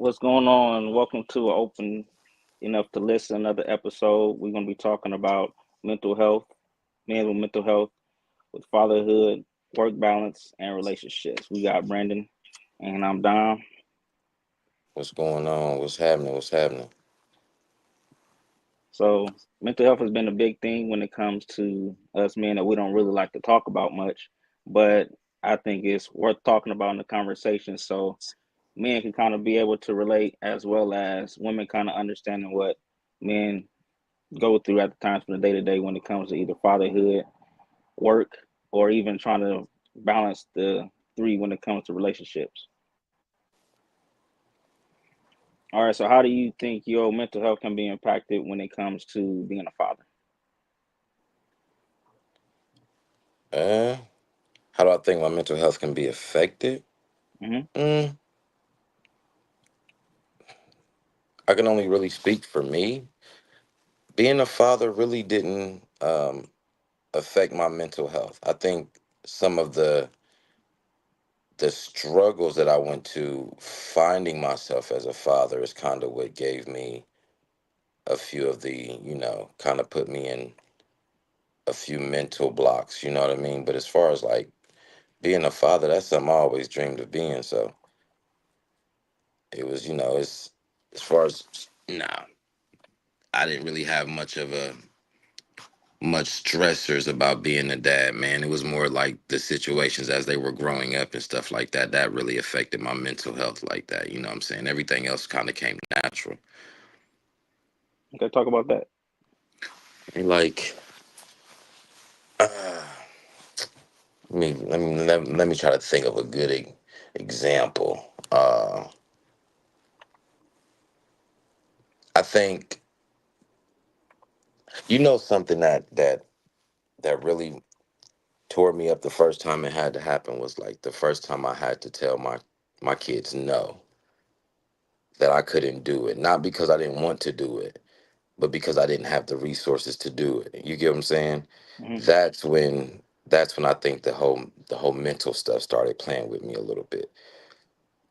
What's going on? Welcome to Open Enough to Listen, another episode. We're going to be talking about mental health, men with mental health, with fatherhood, work balance, and relationships. We got Brandon, and I'm Dom. What's going on? What's happening? What's happening? So, mental health has been a big thing when it comes to us men that we don't really like to talk about much, but I think it's worth talking about in the conversation so men can kind of be able to relate as well as women kind of understanding what men go through at the times from the day to day when it comes to either fatherhood, work, or even trying to balance the three when it comes to relationships. All right, so how do you think your mental health can be impacted when it comes to being a father? Uh, how do I think my mental health can be affected? Hmm. Mm, I can only really speak for me. Being a father really didn't affect my mental health. I think some of the struggles that I went to finding myself as a father is kind of what gave me a few of the, kind of put me in a few mental blocks, you know what I mean? But as far as like being a father, that's something I always dreamed of being. So it was, it's as far as nah, I didn't really have much stressors about being a dad, man. It was more like the situations as they were growing up and stuff like that that really affected my mental health like that. You know what I'm saying? Everything else kind of came natural. Okay, talk about that. And like, uh, let me try to think of a good example. I think something that really tore me up the first time it had to happen was like the first time I had to tell my kids no, that I couldn't do it, not because I didn't want to do it, but because I didn't have the resources to do it. You get what I'm saying? Hmm. That's when I think the whole mental stuff started playing with me a little bit.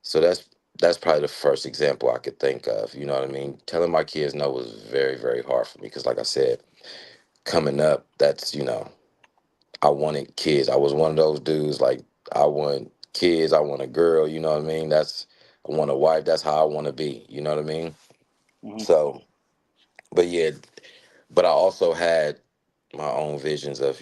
So that's probably the first example I could think of. You know what I mean? Telling my kids no was very, very hard for me because, like I said, coming up, that's I wanted kids. I was one of those dudes like I want kids. I want a girl. You know what I mean? I want a wife. That's how I want to be. You know what I mean? Hmm. So, but yeah, but I also had my own visions of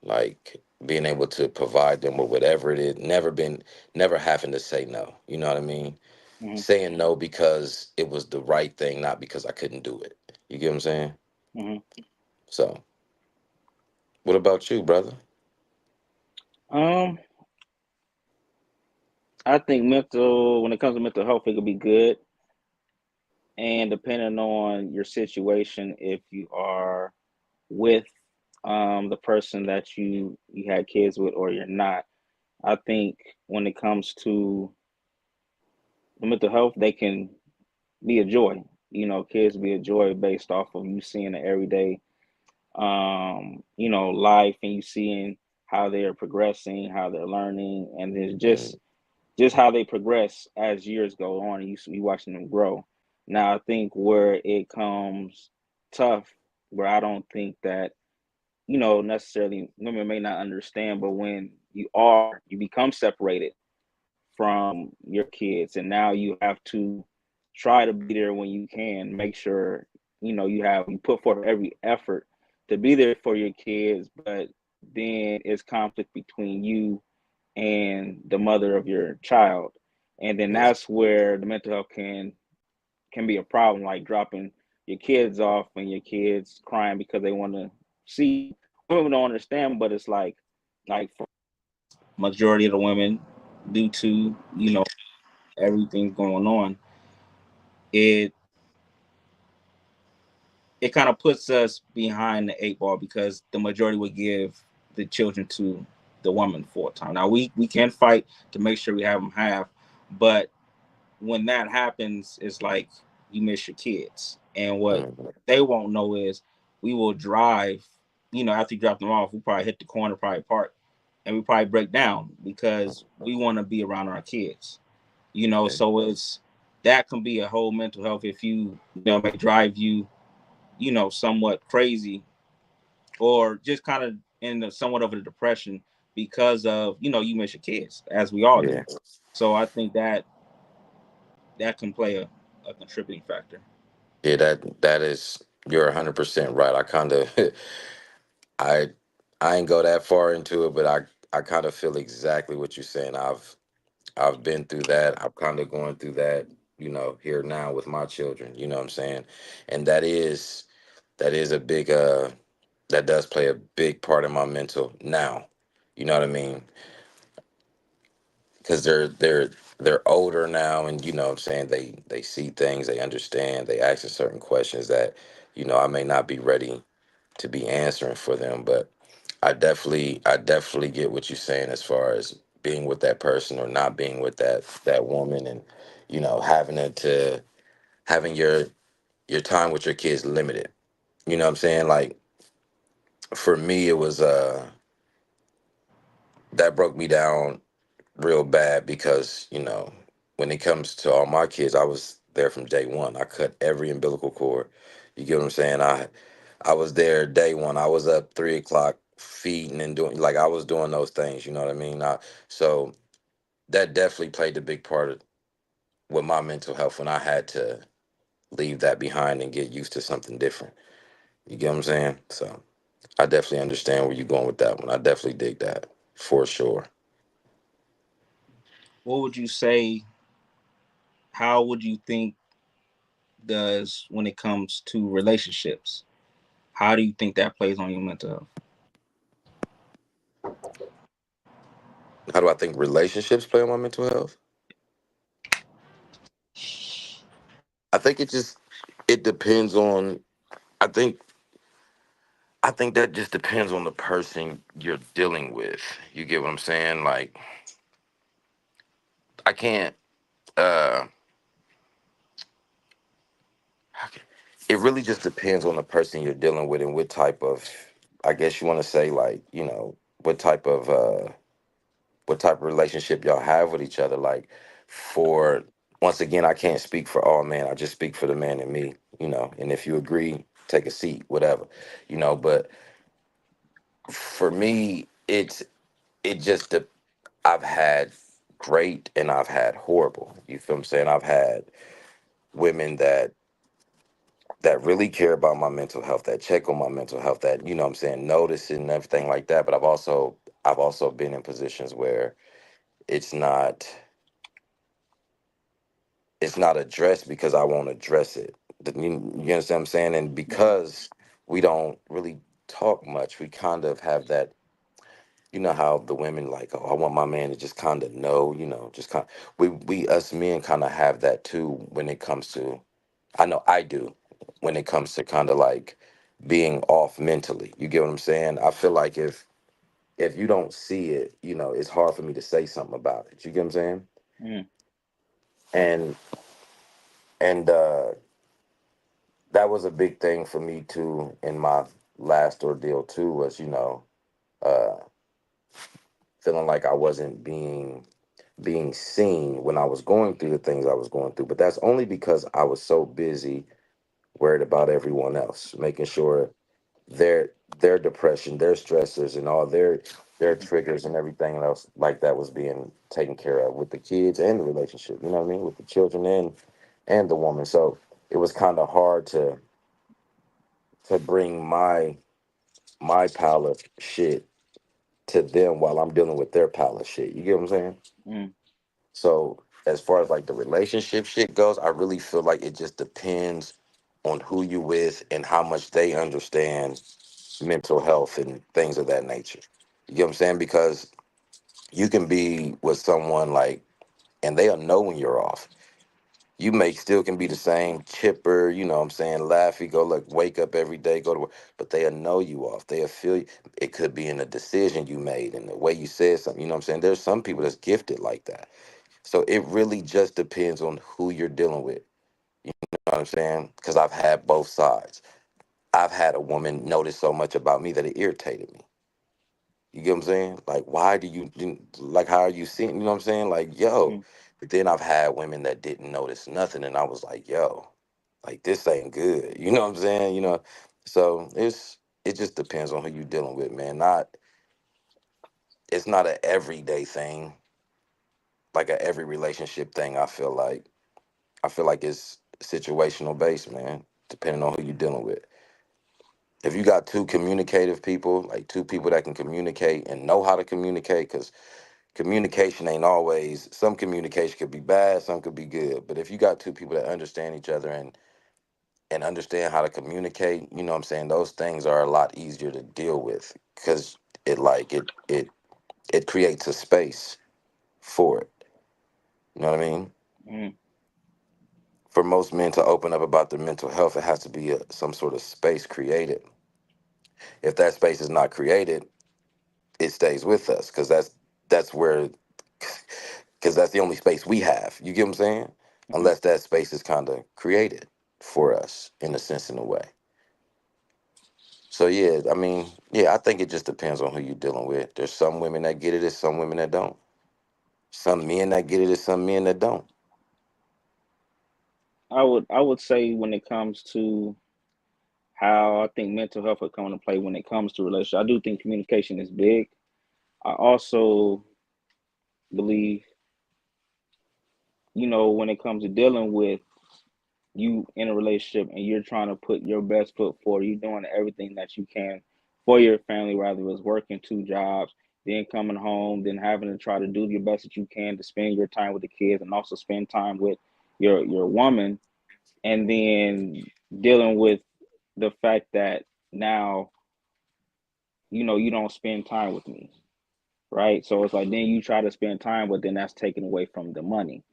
like being able to provide them with whatever it is. Never having to say no. You know what I mean? Hmm. Saying no because it was the right thing, not because I couldn't do it. You get what I'm saying? Hmm. So, what about you, brother? Um, I think when it comes to mental health, it could be good, and depending on your situation, if you are with the person that you had kids with or you're not. I think when it comes to the mental health, they can be a joy. Kids be a joy based off of you seeing the everyday life and you seeing how they're progressing, how they're learning, and it's Mm, just how they progress as years go on and you watching them grow. Now I think where it comes tough, where I don't think that necessarily women may not understand, but when you become separated from your kids, and now you have to try to be there when you can, make sure you put forth every effort to be there for your kids, but then it's conflict between you and the mother of your child, and then yeah. that's where the mental health can be a problem, like dropping your kids off and your kids crying because they want to see you. Women don't understand, but it's like for majority of the women, due to everything going on, it it kind of puts us behind the eight ball because the majority would give the children to the woman full time. Now we can fight to make sure we have them half, but when that happens, it's like you miss your kids. And what Mm, they won't know is we will drive, after you drop them off, we probably hit the corner, probably park, and we probably break down because we want to be around our kids. yeah. So it's that can be a whole mental health if you may drive you somewhat crazy, or just kind of in somewhat of a depression because of you miss your kids, as we all do. Yeah, So I think that can play a contributing factor. yeah, that is, you're 100% right. I kind of I I ain't go that far into it, but I kind of feel exactly what you're saying. I've been through that. I'm kind of going through that, here now with my children, you know what I'm saying? And that is a big that does play a big part in my mental now. You know what I mean? Because they're older now, and you know what I'm saying, they see things, they understand, they ask certain questions that I may not be ready to be answering for them. But I definitely get what you're saying as far as being with that person or not being with that woman, and having your time with your kids limited. You know what I'm saying? Like, for me, it was that broke me down real bad, because when it comes to all my kids, I was there from day one. I cut every umbilical cord. You get what I'm saying? I was there day one. I was up 3 o'clock feeding and doing, like, I was doing those things. You know what I mean? So that definitely played a big part with my mental health, when I had to leave that behind and get used to something different. You get what I'm saying? So I definitely understand where you're going with that one. I definitely dig that for sure. What would you say? How would you think does when it comes to relationships? How do you think that plays on your mental health? How do I think relationships play on my mental health? I think it depends on. I think I think that just depends on the person you're dealing with. You get what I'm saying? Like, I can't. Uh, how can- it really just depends on the person you're dealing with, and what type of. I guess you want to say, like, what type of relationship y'all have with each other. Like, for once again, I can't speak for all men. I just speak for the man in me. And if you agree, take a seat, whatever. But for me, it just I've had great and I've had horrible. You feel what I'm saying? I've had women that really care about my mental health, that check on my mental health, that what I'm saying, notice and everything like that. But I've also been in positions where it's not it's not addressed because I won't address it. You understand what I'm saying? And Mm, because we don't really talk much, we kind of have that. You know how the women, like, oh, I want my man to just kind of know, just kind. We us men kind of have that too when it comes to. I know I do, when it comes to kind of like being off mentally. You get what I'm saying? I feel like if you don't see it, it's hard for me to say something about it. You get what I'm saying? mm, And and that was a big thing for me too in my last ordeal too, was uh feeling like I wasn't being seen when I was going through the things I was going through. But that's only because I was so busy worried about everyone else, making sure their their depression, their stressors, and all their triggers and everything else like that was being taken care of, with the kids and the relationship. You know what I mean? With the children and the woman. So it was kind of hard to bring my pile of shit to them while I'm dealing with their pile of shit. You get what I'm saying? mm, So as far as like the relationship shit goes, I really feel like it just depends on who you with and how much they understand mental health and things of that nature. You get what I'm saying? Because you can be with someone, like, and they'll know when you're off. You may still can be the same chipper, you know what I'm saying, laughy, go, look, wake up every day, go to work, but they'll know you off. They'll feel you. It could be in a decision you made and the way you said something, you know what I'm saying? There's some people that's gifted like that. So it really just depends on who you're dealing with. You know what I'm saying? Because I've had both sides. I've had a woman notice so much about me that it irritated me. You get what I'm saying? Like, why do you, like, how are you seeing? You know what I'm saying? Like, yo, mm. Then I've had women that didn't notice nothing, and I was like, yo, like this ain't good. You know what I'm saying? So it just depends on who you're dealing with, man. It's not a everyday thing, like a every relationship thing. I feel like it's situational based, man, depending on who you're dealing with. If you got two communicative people, like two people that can communicate and know how to communicate, because communication ain't always, some communication could be bad, some could be good. But if you got two people that understand each other and understand how to communicate, you know what I'm saying, those things are a lot easier to deal with because it creates a space for it. You know what I mean? Mm. For most men to open up about their mental health, it has to be some sort of space created. If that space is not created, it stays with us because that's where because that's the only space we have. You get what I'm saying? Mm. Unless that space is kind of created for us in a sense, in a way. So yeah, I mean, yeah, I think it just depends on who you're dealing with. There's some women that get it, there's some women that don't. Some men that get it, there's some men that don't. I would say when it comes to how I think mental health will come into play when it comes to relationships, I do think communication is big. I also believe, when it comes to dealing with you in a relationship and you're trying to put your best foot forward, you're doing everything that you can for your family, rather it's working two jobs, then coming home, then having to try to do your best that you can to spend your time with the kids and also spend time with your woman, and then dealing with the fact that now you don't spend time with me, right? So it's like then you try to spend time, but then that's taken away from the money,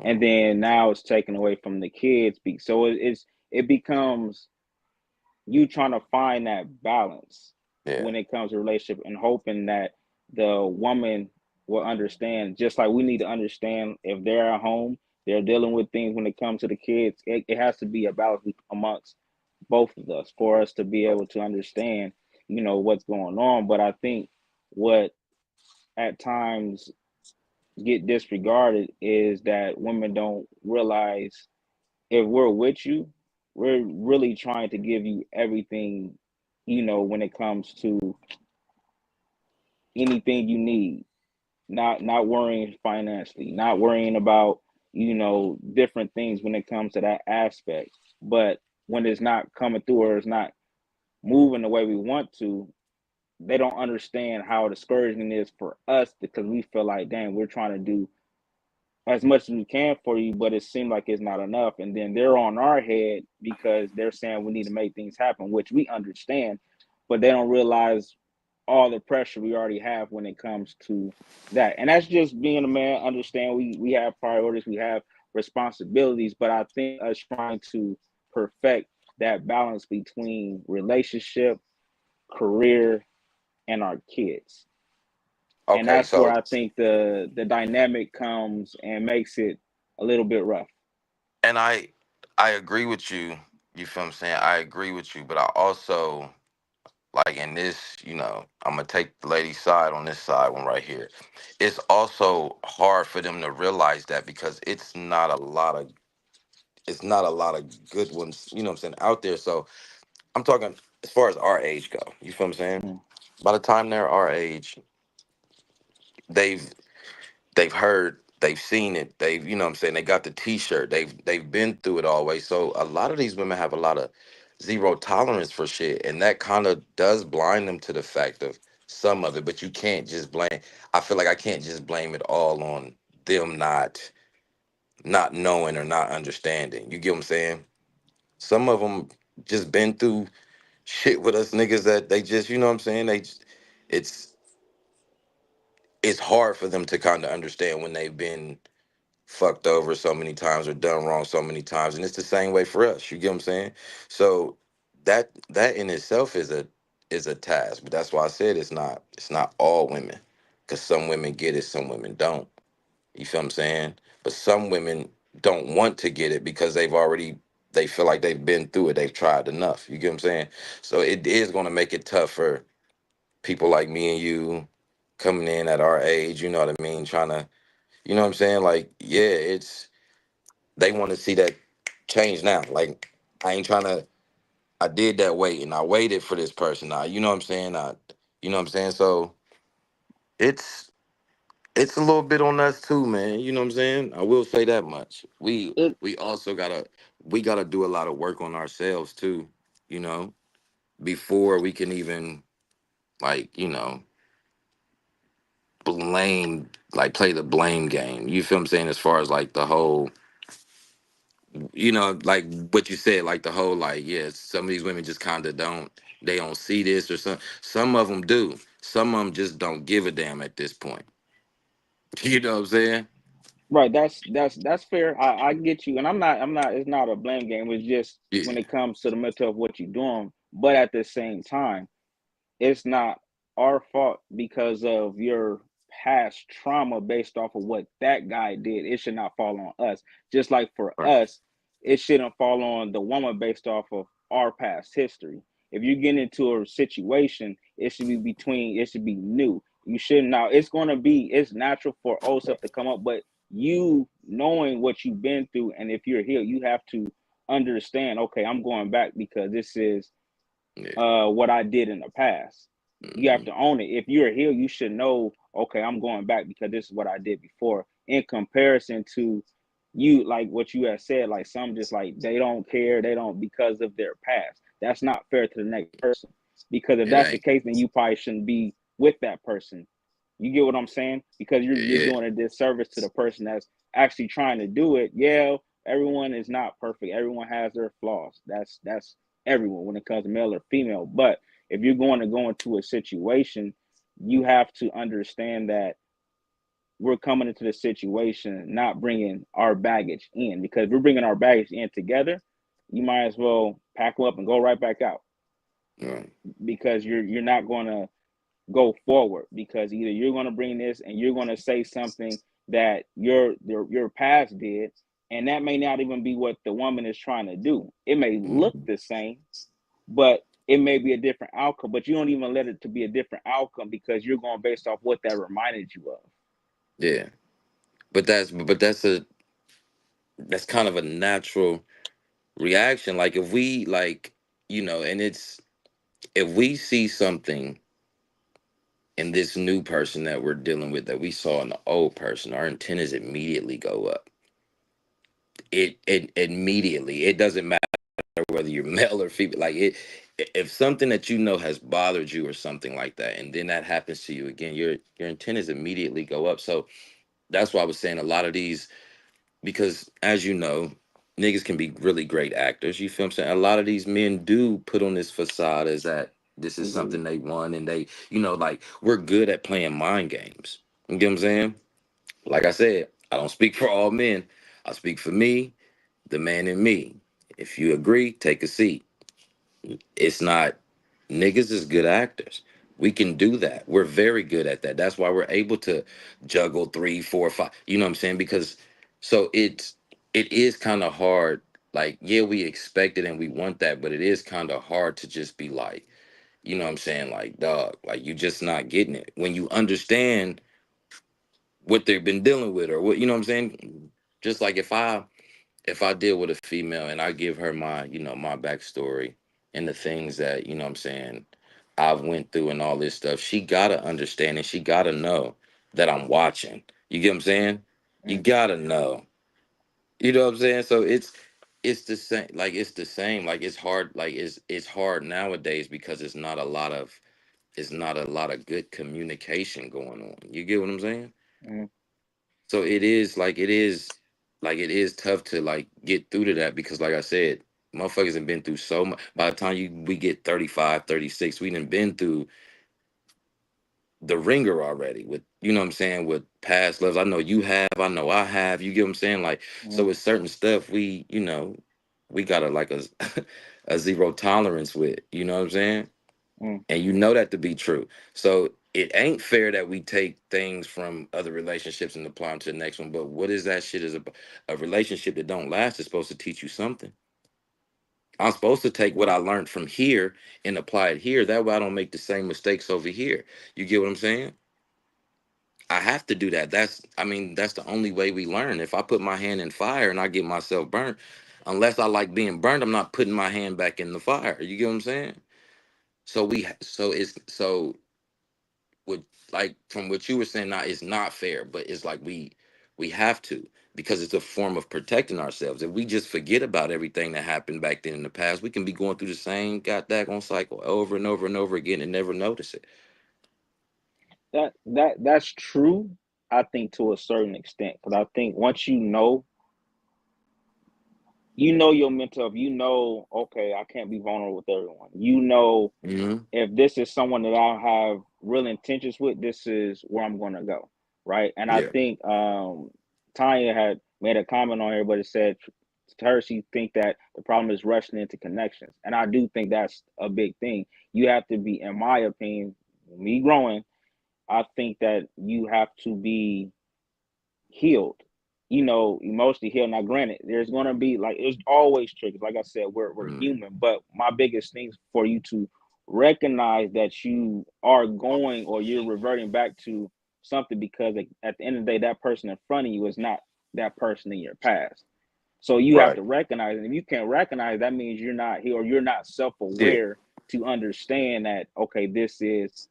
and Hmm. then now it's taken away from the kids. So it becomes you trying to find that balance Yeah. when it comes to relationship and hoping that the woman will understand, just like we need to understand if they're at home, they're dealing with things when it comes to the kids. It has to be a balance amongst both of us for us to be able to understand what's going on. But I think what at times get disregarded is that women don't realize if we're with you, we're really trying to give you everything, when it comes to anything you need. Not worrying financially, not worrying about, different things when it comes to that aspect. But when it's not coming through or it's not moving the way we want to, they don't understand how discouraging it is for us because we feel like, damn, we're trying to do as much as we can for you, but it seemed like it's not enough. And then they're on our head because they're saying we need to make things happen, which we understand, but they don't realize all the pressure we already have when it comes to that. And that's just being a man. Understand we have priorities, we have responsibilities, but I think us trying to perfect that balance between relationship, career, and our kids, and Okay, that's where so I think the dynamic comes and makes it a little bit rough. and I agree with you. You feel what I'm saying? I agree with you, but I also like in this, I'm gonna take the lady's side on this side one right here. It's also hard for them to realize that because it's not a lot of good ones, you know what I'm saying, out there. So I'm talking as far as our age go. You feel what I'm saying? Mm. By the time they're our age, they've they've heard, they've seen it, they've, you know what I'm saying, they got the t-shirt, they've been through it always. So a lot of these women have a lot of zero tolerance for shit, and that kind of does blind them to the fact of some of it. But you can't just blame, I feel like I can't just blame it all on them not knowing or not understanding. You get what I'm saying? Some of them just been through shit with us niggas that they just, you know what I'm saying, it's it's hard for them to kind of understand when they've been fucked over so many times or done wrong so many times, and it's the same way for us. You get what I'm saying? So that in itself is a task, but that's why I said it's not all women, because some women get it, some women don't. You feel what I'm saying? But some women don't want to get it because they feel like they've been through it, they've tried enough. You get what I'm saying? So it is going to make it tough for people like me and you coming in at our age, you know what I mean, trying to You know what I'm saying? Like, yeah, it's they want to see that change now. Like, I ain't trying to. I did that wait, and I waited for this person. Now, you know what I'm saying? You know what I'm saying? So it's it's a little bit on us too, man. You know what I'm saying? I will say that much. It We also gotta do a lot of work on ourselves too. You know, before we can even like blame play the blame game. You feel what I'm saying? As far as like the whole like what you said, like the whole like, yeah, some of these women just kind of they don't see this or some of them do. Some of them just don't give a damn at this point. You know what I'm saying? right. That's fair. I get you, and I'm not. It's not a blame game. It's just Yeah. when it comes to the mental of what you're doing. But at the same time, it's not our fault because of your past trauma based off of what that guy did. It should not fall on us. Just like for Right. us, it shouldn't fall on the woman based off of our past history. If you get into a situation, it should be new. You shouldn't now it's gonna be it's natural for old stuff to come up, but you knowing what you've been through and if you're here, you have to understand, okay, I'm going back because this is Yeah. what I did in the past. You have Hmm. to own it. If you're here, you should know, okay, I'm going back because this is what I did before. In comparison to you, like what you have said, like some just like they don't care, they don't because of their past. That's not fair to the next person. Because if It that's the ain't. case, then you probably shouldn't be with that person. You get what I'm saying? Because you're Yeah. doing a disservice to the person that's actually trying to do it. Yeah, everyone is not perfect. Everyone has their flaws. That's everyone when it comes to male or female. But if you're going to go into a situation, you have to understand that we're coming into the situation not bringing our baggage in because if we're bringing our baggage in together, you might as well pack them up and go right back out Right. because you're not going to go forward because either you're going to bring this and you're going to say something that your past did and that may not even be what the woman is trying to do. It may look Hmm. the same, but it may be a different outcome, but you don't even let it to be a different outcome because you're going based off what that reminded you of. Yeah. But that's kind of a natural reaction. Like if we like, and it's if we see something in this new person that we're dealing with that we saw in the old person, our antennas immediately go up. It immediately. It doesn't matter whether you're male or female. Like if something that has bothered you or something like that, and then that happens to you again, your antennas immediately go up. So that's why I was saying a lot of these, because as you know, niggas can be really great actors. You feel what I'm saying? A lot of these men do put on this facade as that this is Agreed. something they won, and they, like we're good at playing mind games. You get what I'm saying? Like I said, I don't speak for all men. I speak for me, the man in me. If you agree, take a seat. It's not niggas is good actors. We can do that. We're very good at that. That's why we're able to juggle three, four, five. You know what I'm saying? Because so it is kind of hard. Like, yeah, we expect it and we want that, but it is kind of hard to just be like, you know what I'm saying? Like, dog, like you just not getting it. When you understand what they've been dealing with or what, you know what I'm saying? Just like if I deal with a female and I give her my, my backstory and the things that, you know what I'm saying, I've went through and all this stuff, she gotta understand and she gotta know that I'm watching. You get what I'm saying? You Mm, gotta know. You know what I'm saying? So it's the same, like it's the same. Like it's hard, like it's hard nowadays because it's not a lot of good communication going on. You get what I'm saying? mm, So it is tough to like get through to that because like I said, motherfuckers have been through so much. By the time we get 35, 36, we done been through the ringer already with, you know what I'm saying, with past loves. I know you have, I know I have, you get what I'm saying? Like, so mm, with certain stuff we got like a a zero tolerance with, you know what I'm saying? mm, And you know that to be true. So it ain't fair that we take things from other relationships and apply them to the next one. But what is that shit? Is a relationship that don't last is supposed to teach you something. I'm supposed to take what I learned from here and apply it here. That way I don't make the same mistakes over here. You get what I'm saying? I have to do that. I mean, that's the only way we learn. If I put my hand in fire and I get myself burnt, unless I like being burned, I'm not putting my hand back in the fire. You get what I'm saying? So what, like from what you were saying now, it's not fair, but it's like we have to, because it's a form of protecting ourselves. If we just forget about everything that happened back then in the past, we can be going through the same got daggone cycle over and over and over again and never notice it. That's true. I think to a certain extent, because I think once you know your mental health. You know, okay, I can't be vulnerable with everyone. You know, Hmm. if this is someone that I have real intentions with, this is where I'm going to go, right? And I Yeah. think Tanya had made a comment on here, but it said to her she think that the problem is rushing into connections, and I do think that's a big thing. You have to be, in my opinion, me growing, I think that you have to be healed, emotionally healed. Now, granted, there's gonna be like there's always triggers. Like I said, we're Mm. human, but my biggest thing is for you to recognize that you are going or you're reverting back to something because at the end of the day, that person in front of you is not that person in your past. So you have Right. to recognize it. If you can't recognize, that means you're not here or you're not Yeah. self-aware to understand that okay, this is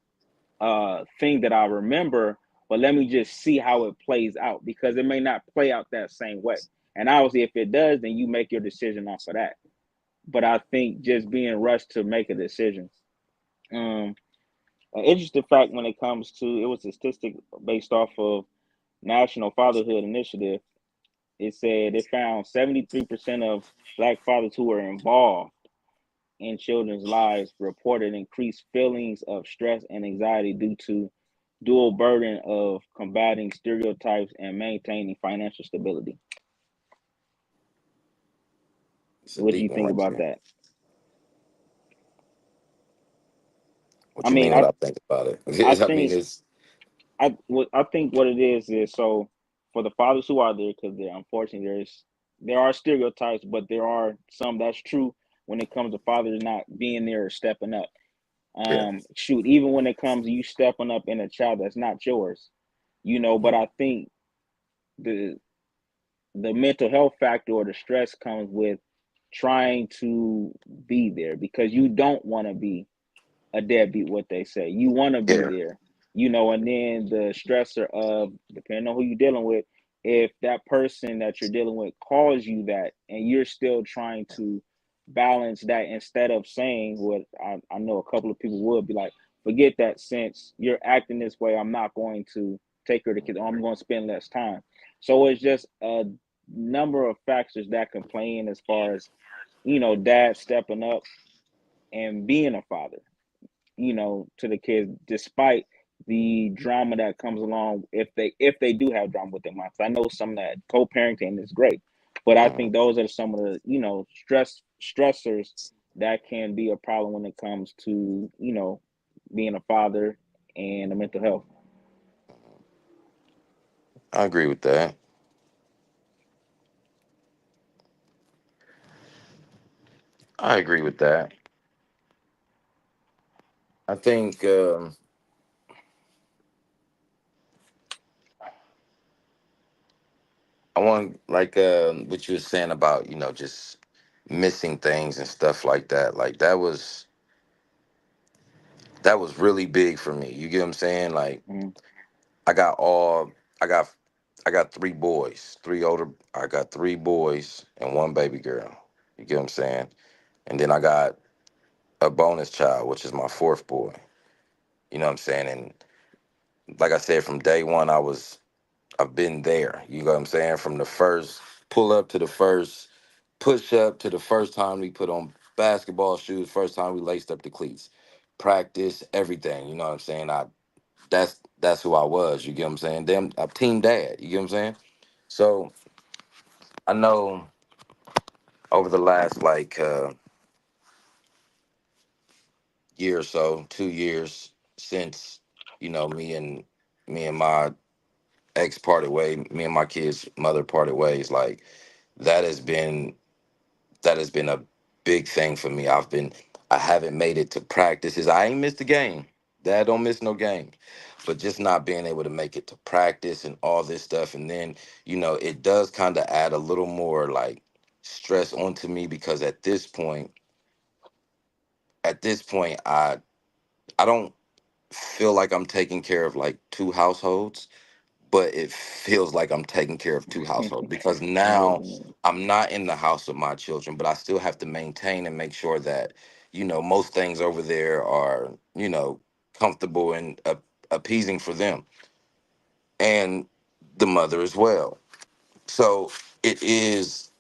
thing that I remember, but let me just see how it plays out because it may not play out that same way. And obviously, if it does, then you make your decision off of that. But I think just being rushed to make a decision. Um, an interesting fact when it comes to it was a statistic based off of National Fatherhood Initiative. It said it found 73% of Black fathers who were involved in children's lives reported increased feelings of stress and anxiety due to dual burden of combating stereotypes and maintaining financial stability. It's a What do you deep one think right about there. that? What I you mean, mean? What I I think about it? I I mean, think it's I think what it is so for the fathers who are there, because there unfortunately there are stereotypes, but there are some that's true when it comes to fathers not being there or stepping up. yeah. Shoot, even when it comes to you stepping up in a child that's not yours, but Mhm. I think the the mental health factor or the stress comes with trying to be there because you don't want to be a deadbeat, what they say. You want to be Yeah. there, and then the stressor of depending on who you're dealing with, if that person that you're dealing with calls you that and you're still trying to balance that instead of saying what I know a couple of people would be like, forget that since you're acting this way, I'm not going to take her to kids, or I'm going to spend less time. So it's just a number of factors that can play in as far as, dad stepping up and being a father, to the kids, despite the drama that comes along if they do have drama with their moms. I know some of that co-parenting is great, but I Mhm. think those are some of the stressors that can be a problem when it comes to being a father and the mental health. I agree with that. I agree with that. I think I want like what you were saying about just missing things and stuff like that. Like that was really big for me. You get what I'm saying? Like Mm, I got all I got I got three boys, three older. I got three boys and one baby girl. You get what I'm saying? And then I got a bonus child, which is my fourth boy. You know what I'm saying? And like I said, from day one, I've been there. You know what I'm saying? From the first pull up to the first push up to the first time we put on basketball shoes, first time we laced up the cleats, practice, everything. You know what I'm saying? That's who I was. You get what I'm saying? Them a team dad. You get what I'm saying? So I know over the last like year or so, 2 years since me and my ex parted way, me and my kids' mother parted ways, like that has been that has been a big thing for me. I haven't made it to practices. I ain't missed a game. Dad don't miss no games. But just not being able to make it to practice and all this stuff. And then, it does kind of add a little more like stress onto me because at this point, I don't feel like I'm taking care of like two households, but it feels like I'm taking care of two households because I know what now you mean. I'm not in the house with my children, but I still have to maintain and make sure that, most things over there are, comfortable and appeasing for them and the mother as well. So it is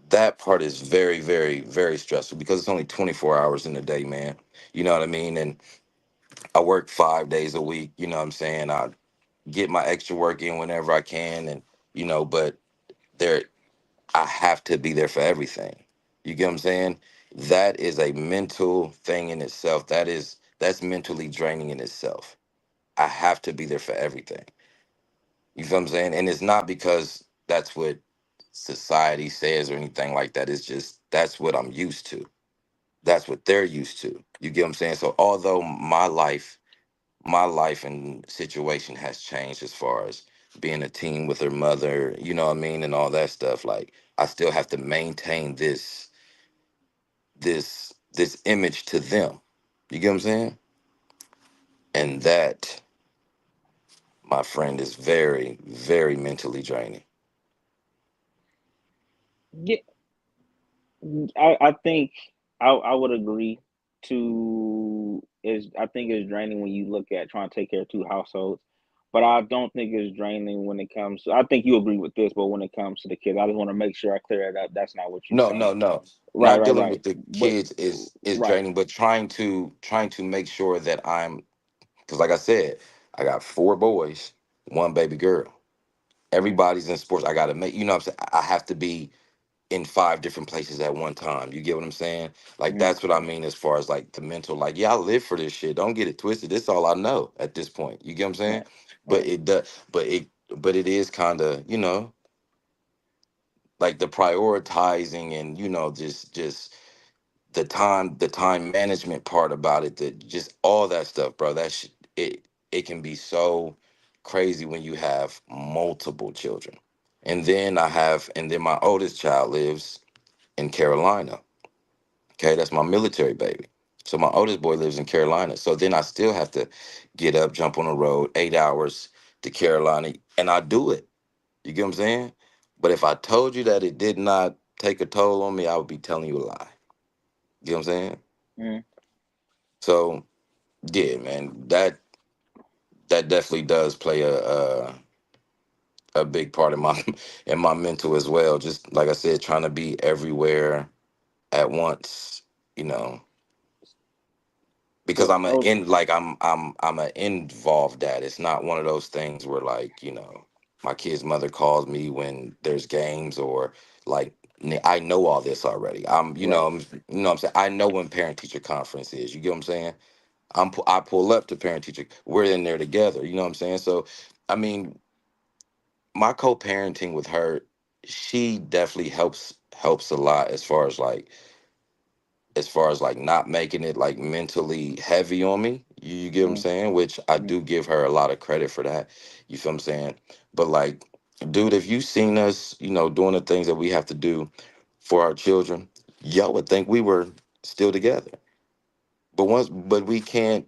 that part is very, very, very stressful because it's only 24 hours in a day, man. You know what I mean? And I work 5 days a week, you know what I'm saying? I get my extra work in whenever I can and but there I have to be there for everything. You get what I'm saying? That is a mental thing in itself. That's mentally draining in itself. I have to be there for everything. You feel what I'm saying? And it's not because that's what society says or anything like that. It's just that's what I'm used to. That's what they're used to. You get what I'm saying? So although my life and situation has changed as far as being a teen with her mother, you know what I mean, and all that stuff. Like I still have to maintain this image to them. You get what I'm saying? And that, my friend, is very, very mentally draining. Yeah, I think I would agree to is I think it's draining when you look at trying to take care of two households. But I don't think it's draining when it comes I think you agree with this, but when it comes to the kids, I just want to make sure I clear it up. That's not what you're No, saying. no, no. Right, Not right, dealing right. with the But kids is right. draining, but trying to make sure that I'm because like I said, I got four boys, one baby girl. Everybody's in sports. I gotta make what I'm saying. I have to be in five different places at one time. You get what I'm saying? Like Mm, that's what I mean as far as like the mental. Like yeah, I live for this shit. Don't get it twisted. This all I know at this point. You get what I'm saying? right, But right. it does. But it is kind of like the prioritizing and just the time management part about it. That just all that stuff, bro. It can be so crazy when you have multiple children. And then my oldest child lives in Carolina. Okay, that's my military baby. So my oldest boy lives in Carolina. So then I still have to get up, jump on the road, 8 hours to Carolina, and I do it. You get what I'm saying? But if I told you that it did not take a toll on me, I would be telling you a lie. You know what I'm saying? Mm. So yeah, man, that definitely does play a big part in my in my mental as well. Just like I said, trying to be everywhere at once. You know, because So I'm a I was in like I'm a involved dad. It's not one of those things where like my kid's mother calls me when there's games or like I know all this already. right. What I'm saying. I know when parent teacher conference is. You get what I'm saying? I pull up to parent teacher. We're in there together. You know what I'm saying? So I mean, my co-parenting with her, she definitely helps a lot as far as like not making it like mentally heavy on me. You get what I'm Mm, saying? Which I mm. do give her a lot of credit for that. You feel what I'm saying? But like, dude, if you seen us, doing the things that we have to do for our children, y'all would think we were still together. But we can't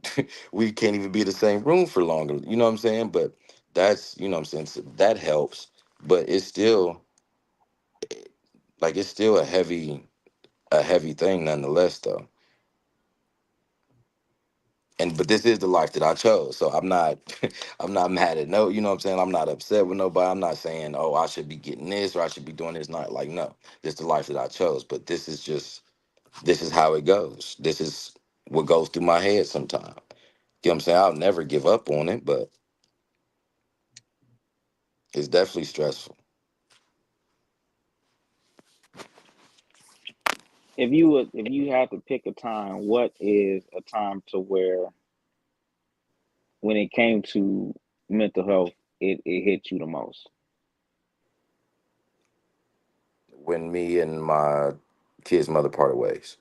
we can't even be in the same room for longer. You know what I'm saying? But that's what I'm saying. So that helps. But it's still it's still a heavy thing nonetheless though. But this is the life that I chose. So I'm not I'm not mad at no, you know what I'm saying? I'm not upset with nobody. I'm not saying, oh, I should be getting this or I should be doing this. Not like no. This is the life that I chose. But this is how it goes. This is what goes through my head sometimes. You know what I'm saying? I'll never give up on it, but it's definitely stressful. If you had to pick a time, what is a time to where when it came to mental health, it hit you the most? When me and my kid's mother parted ways.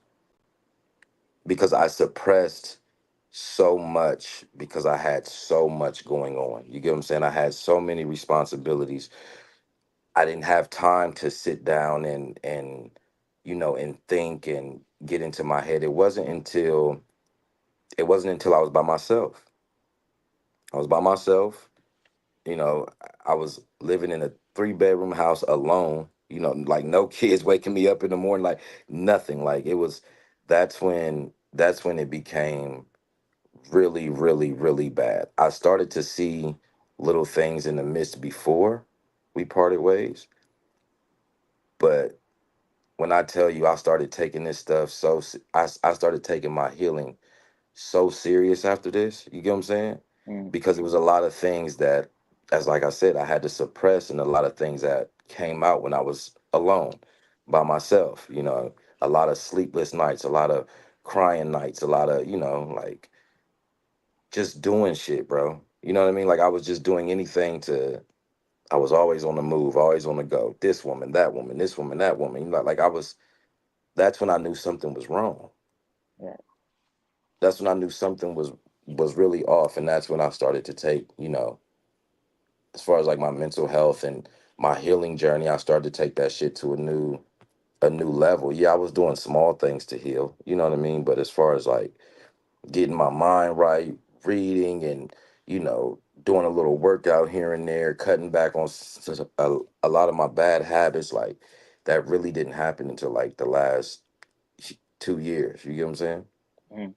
Because I suppressed so much because I had so much going on. You get what I'm saying? I had so many responsibilities. I didn't have time to sit down and and think and get into my head. It wasn't until I was by myself. I was by myself. You know, I was living in a 3 bedroom house alone. Like no kids waking me up in the morning, like nothing. Like it was. That's when it became really, really, really bad. I started to see little things in the midst before we parted ways, but when I tell you I started taking this stuff I started taking my healing so serious after this. You get what I'm saying? Mm, Because it was a lot of things that, as like I said, I had to suppress, and a lot of things that came out when I was alone by myself. A lot of sleepless nights, a lot of crying nights, a lot of like just doing shit, bro. You know what I mean? Like I was just doing anything to. I was always on the move, always on the go. This woman, that woman, this woman, that woman. Like I was. That's when I knew something was wrong. right, That's when I knew something was really off, and that's when I started to take, as far as like my mental health and my healing journey, I started to take that shit to a new level. Yeah, I was doing small things to heal, you know what I mean? But as far as like getting my mind right, reading and, doing a little workout here and there, cutting back on a lot of my bad habits, like that really didn't happen until like the last 2 years. You get what I'm saying? mm,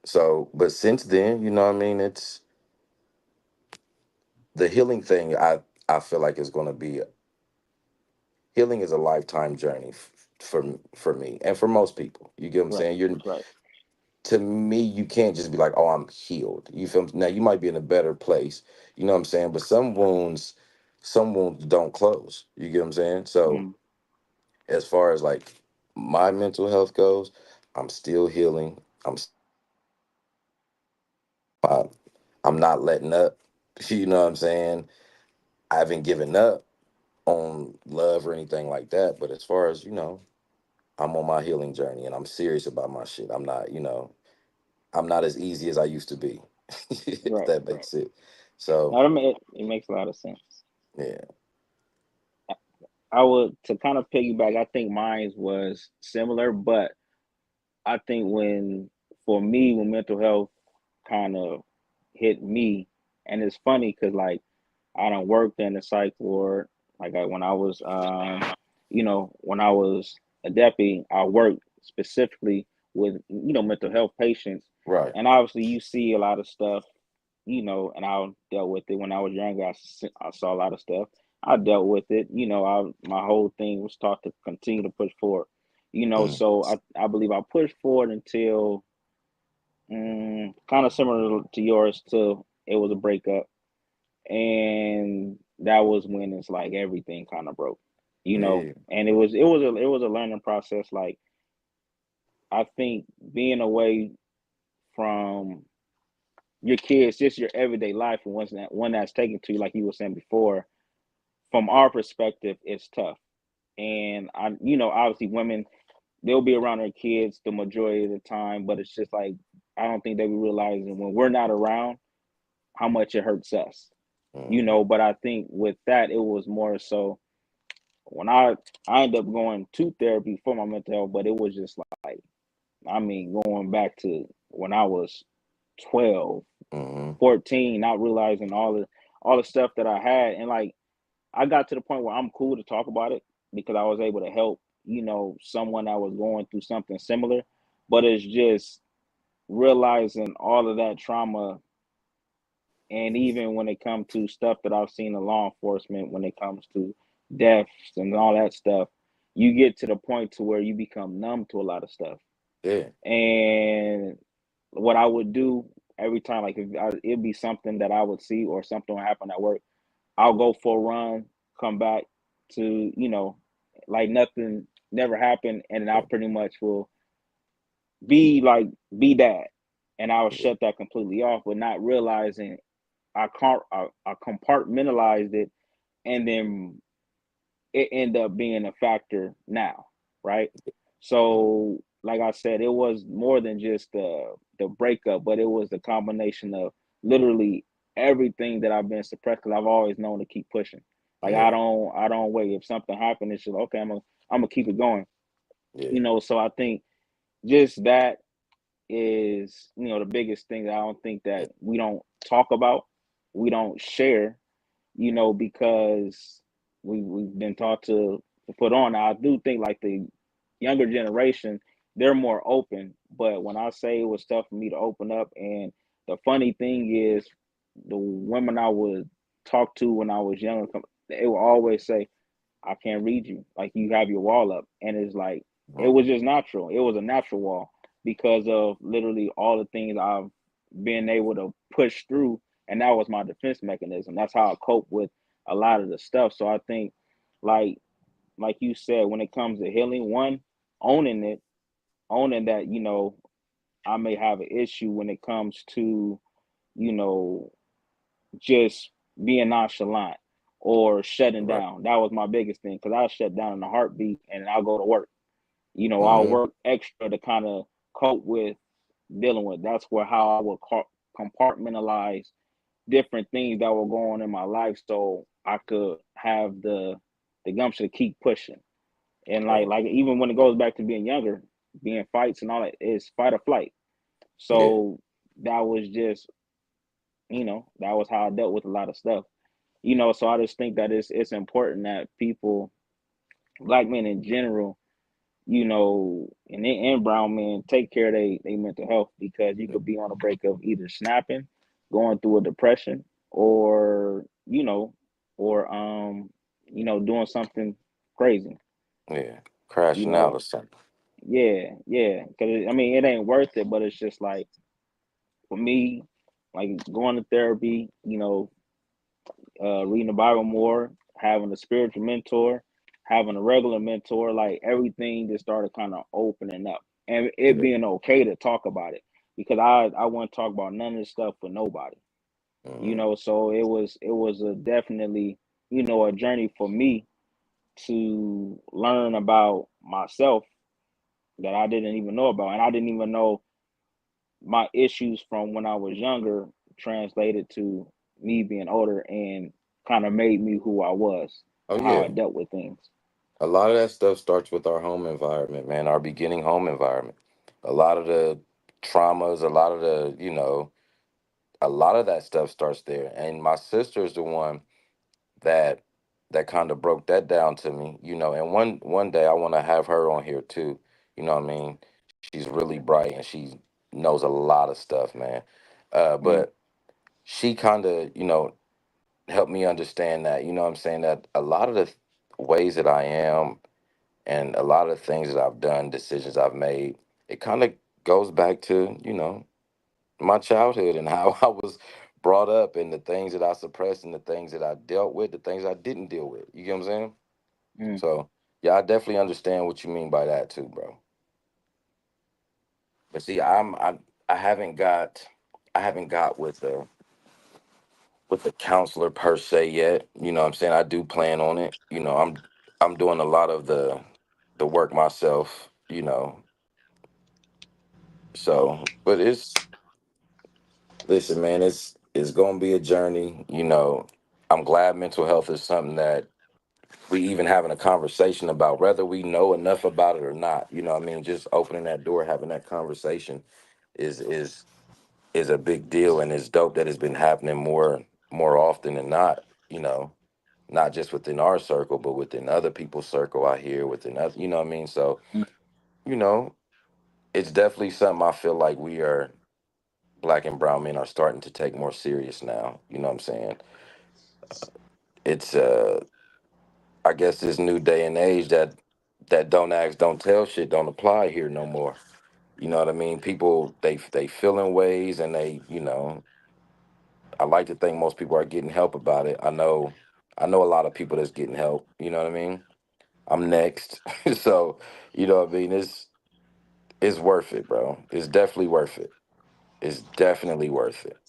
So, but since then, you know what I mean? It's the healing thing. I feel like is going to be healing is a lifetime journey for me and for most people. You get what I'm right, saying? You're right. To me, you can't just be like, "Oh, I'm healed." You feel me? Now you might be in a better place. You know what I'm saying? But some wounds don't close. You get what I'm saying? So Mm, as far as like my mental health goes, I'm still healing. Uh, I'm not letting up. You know what I'm saying? I haven't given up on love or anything like that. But as far as, I'm on my healing journey and I'm serious about my shit. I'm not as easy as I used to be, if right. that makes it. So, Now, it makes a lot of sense. yeah, I would to kind of piggyback. I think mine was similar, but I think for me, when mental health kind of hit me, and it's funny because like I don't worked in the psych ward. Like when I was, when I was a deputy, I worked specifically with mental health patients, right. and obviously you see a lot of stuff, and I dealt with it when I was younger. I saw a lot of stuff. I dealt with it. My whole thing was taught to continue to push forward. Mm, So I believe I pushed forward until kind of similar to yours. Till it was a breakup, and that was when it's like everything kind of broke. yeah, And it was a learning process. Like I think being away from your kids, just your everyday life, and once that one that's taken to you, like you were saying before, from our perspective, it's tough. And obviously, women they'll be around their kids the majority of the time, but it's just like I don't think they be realizing when we're not around how much it hurts us. mm, But I think with that, it was more so when I ended up going to therapy for my mental health, but it was just like I mean going back to when I was 12, mm, 14, not realizing all the stuff that I had, and like I got to the point where I'm cool to talk about it because I was able to help, someone that was going through something similar. But it's just realizing all of that trauma, and even when it comes to stuff that I've seen in law enforcement, when it comes to deaths and all that stuff, you get to the point to where you become numb to a lot of stuff. yeah, And what I would do every time, like it'd be something that I would see or something would happen at work, I'll go for a run, come back to, like nothing never happened, and then I yeah, pretty much will be that, and I'll yeah, shut that completely off, but not realizing I compartmentalized it, and then it end up being a factor now, right? mm, So like I said, it was more than just the breakup, but it was the combination of literally everything that I've been suppressed because I've always known to keep pushing. Like Yeah, I don't wait. If something happened, it's just okay. I'm gonna keep it going. yeah, You know, so I think just that is, you know, the biggest thing that I don't think that we don't talk about, we don't share, you know, because we've been taught to put on. Now, I do think like the younger generation, they're more open. But when I say it was tough for me to open up, and the funny thing is, the women I would talk to when I was younger, they would always say, I can't read you. Like you have your wall up. And it's like it mhm, was just natural. It was a natural wall because of literally all the things I've been able to push through. And that was my defense mechanism. That's how I cope with a lot of the stuff. So I think like like you said, when it comes to healing, one, owning it, owning that, you know, I may have an issue when it comes to, you know, just being nonchalant or shutting right, down. That was my biggest thing because I'll shut down in a heartbeat and I'll go to work. You know, I'll hmm, work extra to kind of cope with dealing with. That's where how I would compartmentalize different things that were going on in my life so I could have the gumption to keep pushing. And right, like even when it goes back to being younger, being fights and all that, it's fight or flight. yeah, So that was just, you know, that was how I dealt with a lot of stuff. You know, so I just think that it's important that people, black men in general, you know, and brown men take care of they mental health because you yeah, could be on a break of either snapping, going through a depression, or you know, doing something crazy. yeah. You Crashing out know, or something. yeah, yeah. Because I mean, it ain't worth it, but it's just like for me, like going to therapy, you know, reading the Bible more, having a spiritual mentor, having a regular mentor, like everything just started kind of opening up and it Yeah, being okay to talk about it because I wouldn't talk about none of this stuff with nobody, you hmm, know. So it was a definitely, you know, a journey for me to learn about myself that I didn't even know about, and I didn't even know my issues from when I was younger translated to me being older and kind of made me who I was oh and how yeah. I dealt with things. A lot of that stuff starts with our home environment, man. Our beginning home environment. A lot of the traumas, a lot of the, a lot of that stuff starts there. And my sister is the one that kind of broke that down to me, and one day I want to have her on here too. You know what I mean? She's really bright and she knows a lot of stuff, man. Mm, But she kind of, helped me understand that, you know what I'm saying, that a lot of the ways that I am and a lot of the things that I've done, decisions I've made, it kind of goes back to, my childhood and how I was brought up and the things that I suppressed and the things that I dealt with, the things I didn't deal with. You get what I'm saying? mm, So yeah, I definitely understand what you mean by that too, bro. But see, I haven't got with the counselor per se yet. You know what I'm saying? I do plan on it. I'm doing a lot of the work myself, So but listen, man, it's gonna be a journey. I'm glad mental health is something that we even having a conversation about, whether we know enough about it or not. You know what I mean? Just opening that door, having that conversation is is is a big deal, and it's dope that it's been happening more often than not, not just within our circle, but within other people's circle out here, within other, you know what I mean? So, mm, you know, it's definitely something I feel like we are, black and brown men are starting to take more serious now. You know what I'm saying? It's I guess this new day and age that don't ask, don't tell shit don't apply here no more. You know what I mean? People they feel in ways, and I like to think most people are getting help about it. I know a lot of people that's getting help. You know what I mean? I'm next, so you know what I mean. It's worth it, bro. It's definitely worth it. It's definitely worth it.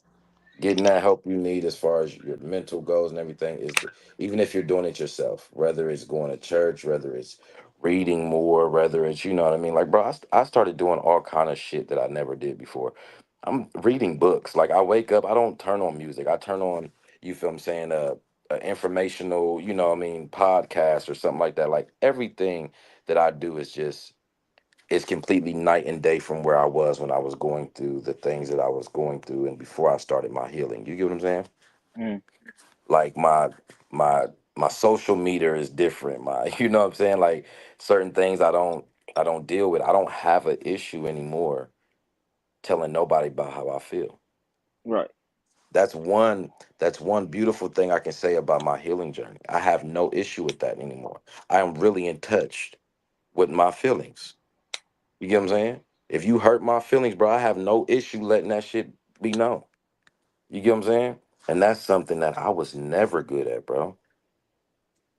Getting that help you need as far as your mental goals and everything is even if you're doing it yourself, whether it's going to church, whether it's reading more, whether it's, you know what I mean? Like, bro, I started doing all kind of shit that I never did before. I'm reading books. Like, I wake up, I don't turn on music. I turn on, you feel I'm saying, informational, you know what I mean, podcast or something like that. Like, everything that I do is just, it's completely night and day from where I was when I was going through the things that I was going through and before I started my healing. You get what I'm saying? Mm, Like my my social meter is different. My you know what I'm saying? Like certain things I don't deal with. I don't have an issue anymore telling nobody about how I feel. right. That's one beautiful thing I can say about my healing journey. I have no issue with that anymore. I am really in touch with my feelings. You get what I'm saying? If you hurt my feelings, bro, I have no issue letting that shit be known. You get what I'm saying? And that's something that I was never good at, bro.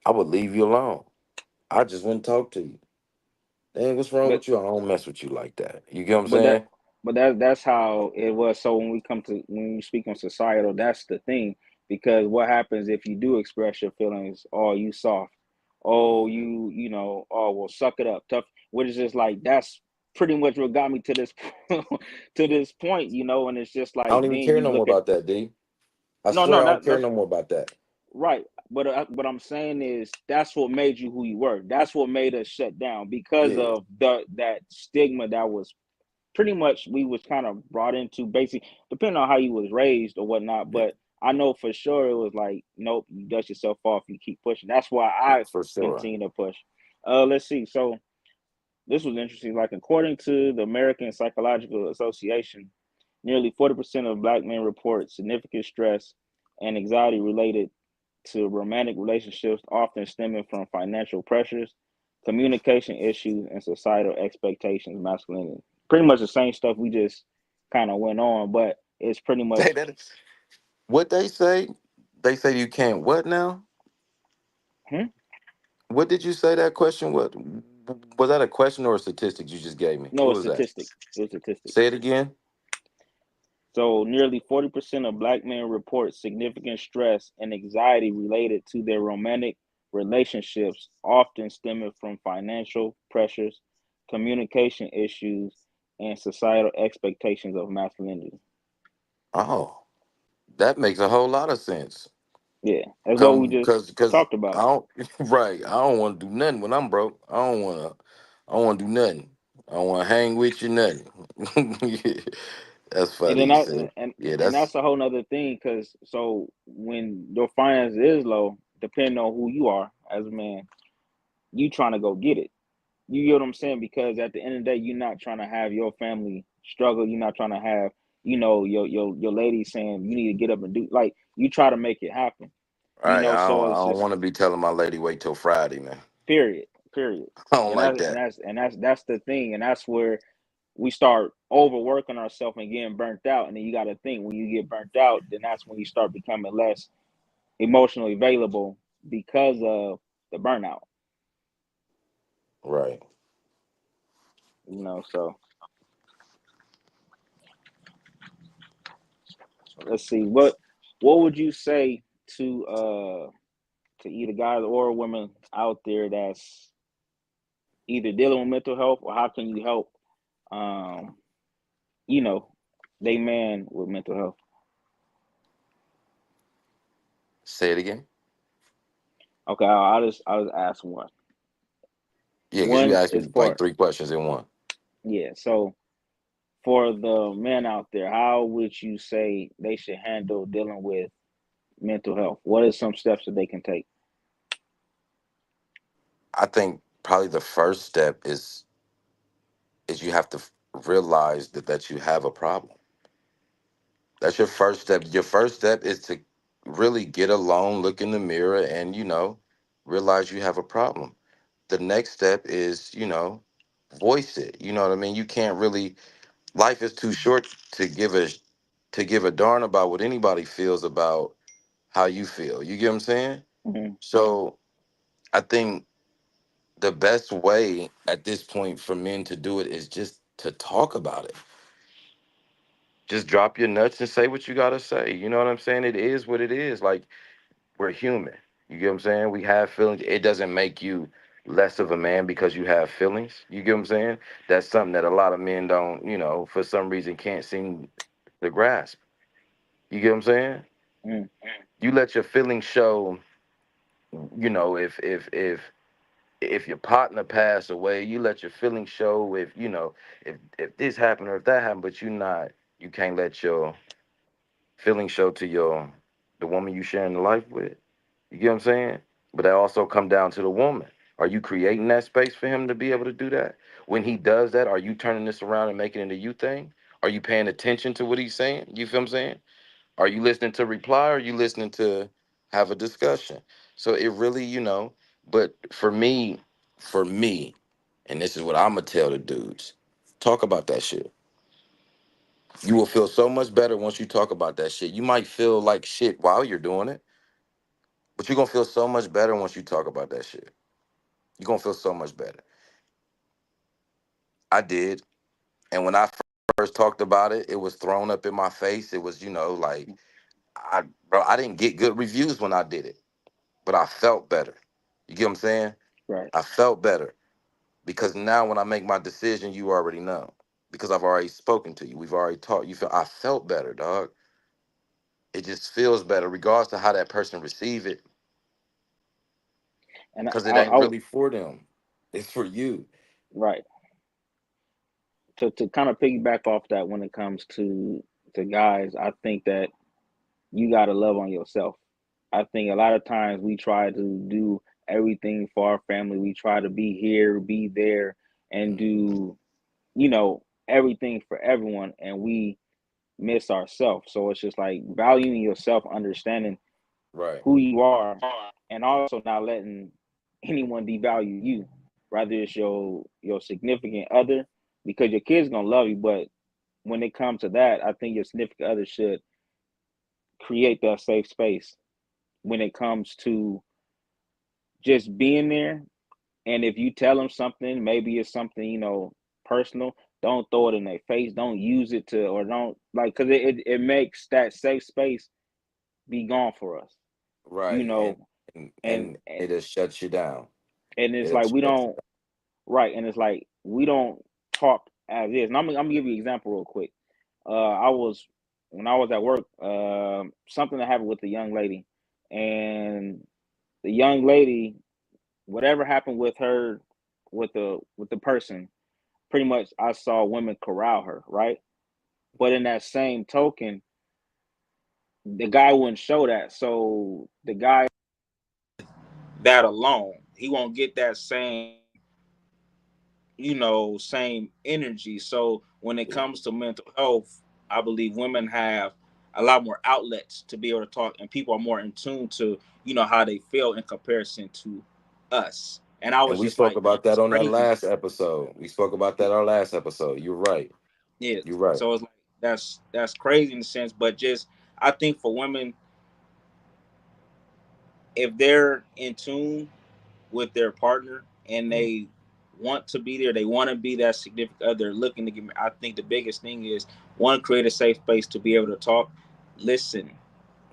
I would leave you alone. I just wouldn't talk to you. Dang, what's wrong But with you? I don't mess with you like that. You get what I'm but that saying? but that's how it was. So when we speak on societal, that's the thing. Because what happens if you do express your feelings? Oh, you soft. Oh, you know. Oh, well, suck it up, tough. Which is just like that's pretty much what got me to this to this point, you know. And it's just I like don't even then care you no more look at about that, D. I no, swear no, I don't that care that's no more about that. right. But what I'm saying is that's what made you who you were. That's what made us shut down because Yeah, of that stigma that was pretty much we was kind of brought into basically depending on how you was raised or whatnot. yeah, But I know for sure it was like, nope, you dust yourself off, you keep pushing. That's why I for sure. continue to push. Let's see. So this was interesting. Like according to the American Psychological Association, nearly 40% of black men report significant stress and anxiety related to romantic relationships, often stemming from financial pressures, communication issues, and societal expectations of masculinity. Pretty much the same stuff we just kind of went on, but it's pretty Say much that. What they say? They say you can't. What now? hmm, What did you say? That question? What was that? A question or a statistics you just gave me? no, What it's was that? statistics. It was statistics. Say it again. So nearly 40% of black men report significant stress and anxiety related to their romantic relationships, often stemming from financial pressures, communication issues, and societal expectations of masculinity. Oh, that makes a whole lot of sense. Yeah, that's what we Come, just cause talked I about. don't. Right. I don't want to do nothing when I'm broke. I don't want to. I don't want to do nothing. I don't want to hang with you nothing. Yeah, that's And funny. then You that said. Yeah, and that's that's a whole nother thing because so when your finance is low, depending on who you are as a man, you trying to go get it. You get what I'm saying? Because at the end of the day, you're not trying to have your family struggle. You're not trying to have, you know, your lady saying you need to get up and do like you try to make it happen. all You right. know, so I it's don't just want to be telling my lady wait till Friday, man. period, period. I don't And like that's that. that's the thing, and that's where we start overworking ourselves and getting burnt out. And then you got to think when you get burnt out, then that's when you start becoming less emotionally available because of the burnout. Right. You know, so let's see what would you say to either guys or women out there that's either dealing with mental health or how can you help um you know they man with mental health. Say it again. Okay, I'll just ask one. Yeah, because you One asked is me like for three questions in one. yeah, so for the men out there, how would you say they should handle dealing with mental health? What are some steps that they can take? I think probably the first step is you have to realize that you have a problem. That's your first step. Your first step is to really get alone, look in the mirror, and realize you have a problem. The next step is voice it. You know what I mean? You can't really. Life is too short to give a darn about what anybody feels about how you feel. You get what I'm saying? Hmm. So I think the best way at this point for men to do it is just to talk about it. Just drop your nuts and say what you gotta say. You know what I'm saying? It is what it is. Like we're human. You get what I'm saying? We have feelings. It doesn't make you less of a man because you have feelings. You get what I'm saying? That's something that a lot of men don't, for some reason can't seem to grasp. You get what I'm saying? Mm, You let your feelings show, if your partner passed away, you let your feelings show if this happened or if that happened, but you can't let your feelings show to the woman you sharing the life with. You get what I'm saying? But that also come down to the woman. Are you creating that space for him to be able to do that? When he does that, are you turning this around and making it a you thing? Are you paying attention to what he's saying? You feel what I'm saying? Are you listening to reply or are you listening to have a discussion? So it really, but for me, and this is what I'm gonna tell the dudes, talk about that shit. You will feel so much better once you talk about that shit. You might feel like shit while you're doing it, but you're gonna feel so much better once you talk about that shit. You're gonna feel so much better. I did. And when I first talked about it, it was thrown up in my face. It was, like I didn't get good reviews when I did it, but I felt better. You get what I'm saying? right. I felt better because now when I make my decision, you already know. Because I've already spoken to you. We've already talked. I felt better, dog. It just feels better, regardless to how that person receive it, And because it ain't I really for them. It's for you. right. To kind of piggyback off that, when it comes to guys, I think that you got to love on yourself. I think a lot of times we try to do everything for our family. We try to be here, be there, and Mhm. do, everything for everyone, and we miss ourselves. So it's just like valuing yourself, understanding Right. who you are, and also not letting anyone devalue you, whether it's your significant other, because your kids gonna love you, but when it comes to that, I think your significant other should create that safe space when it comes to just being there. And if you tell them something, maybe it's something, personal, don't throw it in their face. Don't use it to, or don't like, because it makes that safe space be gone for us, you Right. And know, and, and and it just shuts you down. and it's It'll like we shut you don't, right, and it's like we don't talk as is. And I'm gonna give you an example real quick. I was When I was at work, something that happened with the young lady, and the young lady, whatever happened with her, with the person, pretty much I saw women corral her, right? But in that same token, the guy wouldn't show that. So the guy that alone, he won't get that same energy. So when it down. comes to mental health, I believe women have a lot more outlets to be able to talk, and people are more in tune to how they feel in comparison to us. And I And was we just spoke like, man, about it's that on that crazy. last episode. We spoke about that our last episode. You're right. Yeah. You're right. So it's like that's crazy in a sense, but just I think for women, if they're in tune with their partner and Mm-hmm. they want to be there, they want to be that significant other looking to get me. I think the biggest thing is one, create a safe space to be able to talk, listen,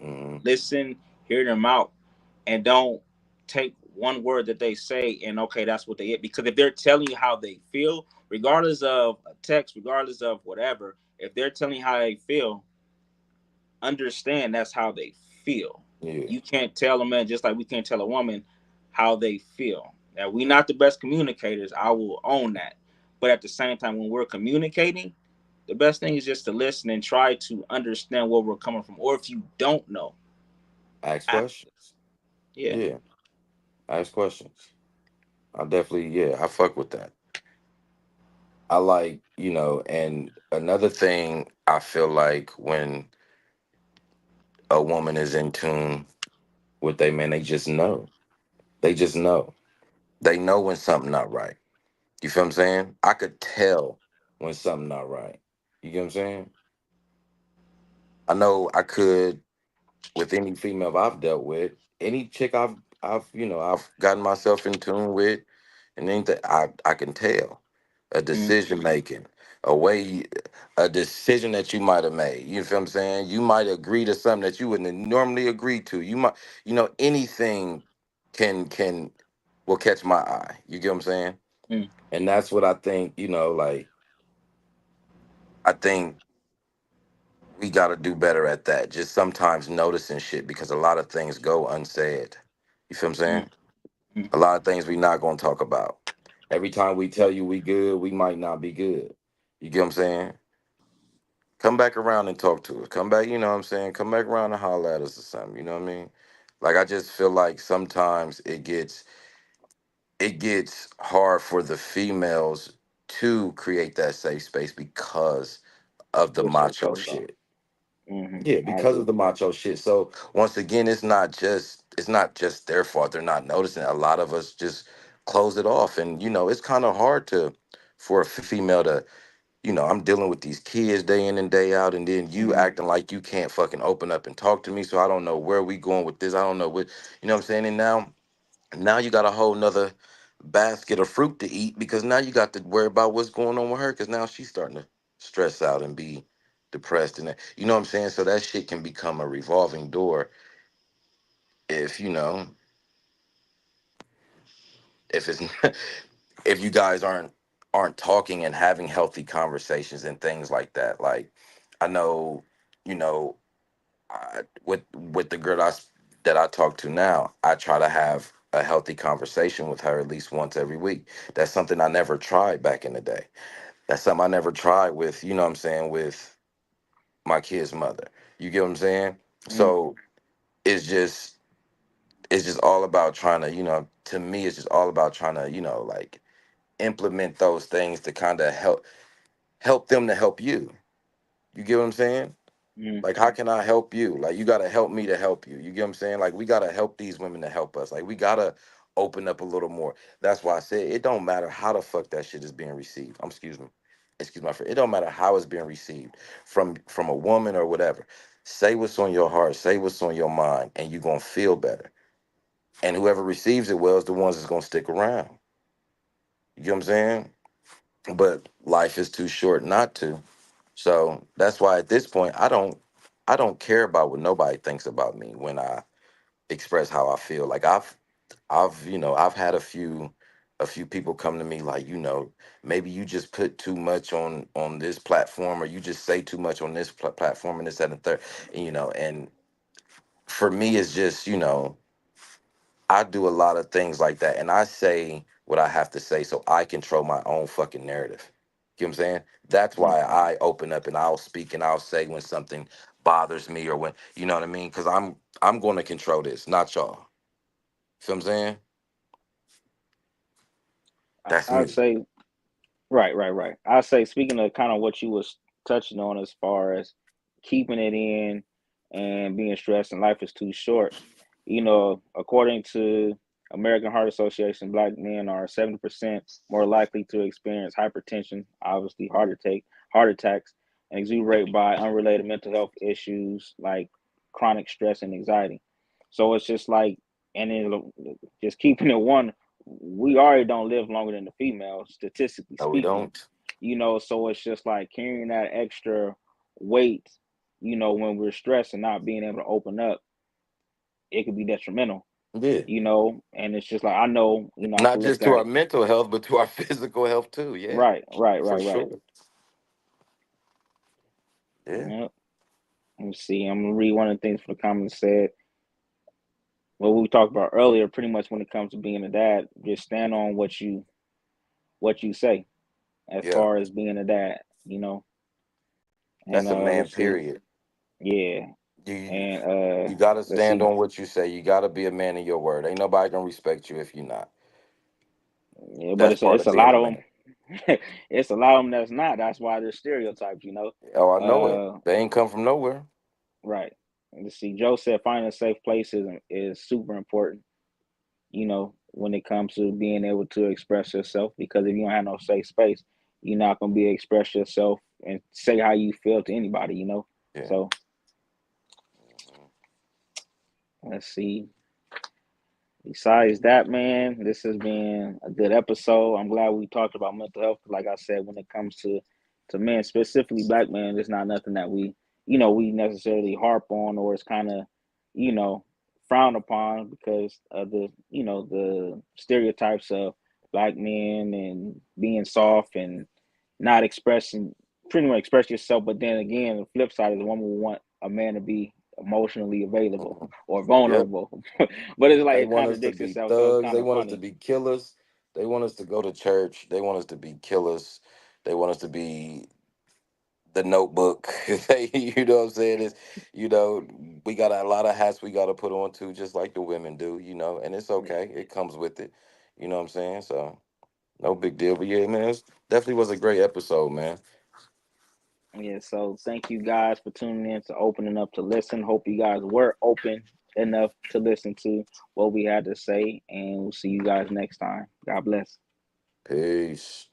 Mm-hmm. listen, hear them out, and don't take one word that they say and okay, that's what they get. Because if they're telling you how they feel, regardless of a text, regardless of whatever, if they're telling you how they feel, understand that's how they feel. Yeah. You can't tell a man just like we can't tell a woman how they feel. Now we're not the best communicators. I will own that. But at the same time, when we're communicating, the best thing is just to listen and try to understand where we're coming from. Or if you don't know, Ask ask. questions. Yeah. Yeah. Ask questions. I definitely, yeah, I fuck with that. I like, and another thing I feel like when a woman is in tune with they man, they just know. They just know. They know when something not right. You feel what I'm saying? I could tell when something not right. You get what I'm saying? I know I could with any female I've dealt with, any chick I've gotten myself in tune with, and anything I can tell a Mm, decision making, a way, a decision that you might have made. You feel what I'm saying? You might agree to something that you wouldn't normally agree to. You might, anything can will catch my eye. You get what I'm saying? Mm, And that's what I think, like I think we got to do better at that. Just sometimes noticing shit because a lot of things go unsaid. You feel what I'm mm, saying? mm. A lot of things we not going to talk about. Every time we tell Yep. you we good, we might not be good. You get what I'm saying? Come back around and talk to us. Come back, you know what I'm saying? Come back around and holler at us or something. You know what I mean? Like I just feel like sometimes it gets hard for the females to create that safe space because of the We're so macho close though. shit. Yeah, I because of agree. the macho shit. So once again, it's not just their fault. They're not noticing it. A lot of us just close it off, and it's kind of hard to for a female to, I'm dealing with these kids day in and day out, and then you Mm, acting like you can't fucking open up and talk to me. So I don't know where we going with this. I don't know what, you know what I'm saying. And now you got a whole nother basket of fruit to eat because now you got to worry about what's going on with her because now she's starting to stress out and be depressed and you know what I'm saying. So that shit can become a revolving door if if it's if you guys aren't talking and having healthy conversations and things like that. Like I know, you know, with the girl that I talk to now, I try to have a healthy conversation with her at least once every week. That's something I never tried back in the day. That's something I never tried with, you know what I'm saying, with my kid's mother. You get what I'm saying? mm, So it's just it's just all about trying to, to me it's just all about trying to, like implement those things to kind of help them to help you. You get what I'm saying? mm, Like, how can I help you? Like, you got to help me to help you. You get what I'm saying? Like, we got to help these women to help us. Like, we got to open up a little more. That's why I said it don't matter how the fuck that shit is being received. Excuse me. Excuse my friend. It don't matter how it's being received from a woman or whatever. Say what's on your heart. Say what's on your mind, and you're going to feel better. And whoever receives it well is the ones that's going to stick around. You get what I'm saying? But life is too short not to. So that's why at this point I don't care about what nobody thinks about me when I express how I feel. Like I've had a few people come to me like, maybe you just put too much on this platform or you just say too much on this platform and this that, and the third. And for me it's just, I do a lot of things like that, and I say what I have to say so I control my own fucking narrative. You know what I'm saying? That's mm. why I open up and I'll speak and I'll say when something bothers me or when you know what I mean. Because I'm going to control this, not y'all. Feel what I'm saying? That's I'd me. say right, right, right. I say speaking of kind of what you was touching on as far as keeping it in and being stressed and life is too short. According to American Heart Association, black men are 70% more likely to experience hypertension, obviously heart attacks, and exuberate by unrelated mental health issues like chronic stress and anxiety. So it's just like, and then just keeping it one, we already don't live longer than the females, statistically No, we speaking. don't. So it's just like carrying that extra weight, when we're stressed and not being able to open up, it could be detrimental, Yeah. and it's just like I know, I Not could just look to at our mental health, but to our physical health too. Yeah, right, right, for right, right. sure. Yeah. Yep. Let me see. I'm gonna read one of the things from the comments said. What we talked about earlier, pretty much when it comes to being a dad, just stand on what you say as Yeah. far as being a dad, and That's a man, let's see. period. Yeah. You And you got to let's stand see. on what you say. You got to be a man of your word. Ain't nobody gonna respect you if you're not. Yeah, but That's it's a, part it's of a being lot a of man. them. It's a lot of them that's not. That's why there's stereotypes. Oh, I know it. Uh, They ain't come from nowhere. right. Let's see. Joe said finding a safe place is super important. When it comes to being able to express yourself, because if you don't have no safe space, you're not gonna be able to express yourself and say how you feel to anybody. Yeah. So let's see. Besides that, man, this has been a good episode. I'm glad we talked about mental health. Like I said, when it comes to men, specifically black men, it's not nothing that we necessarily harp on, or it's kind of, you know, frowned upon because of the the stereotypes of black men and being soft and not expressing pretty much express yourself. But then again, the flip side is the woman will want a man to be emotionally available Mhm. or Yep. vulnerable. But it's like They it want us to contradicts be itself, so it's thugs. kind They of want us to funny. be killers. They want us to go to church. They want us to be killers. They want us to be the notebook. You know what I'm saying? Is you know, we got a lot of hats we got to put on too, just like the women do. You know, and it's Yeah. okay. It comes with it. You know what I'm saying? So no big deal. But yeah, man, it definitely was a great episode, man. Yeah, so thank you guys for tuning in to opening up to listen. Hope you guys were open enough to listen to what we had to say, and we'll see you guys next time. God bless. Peace.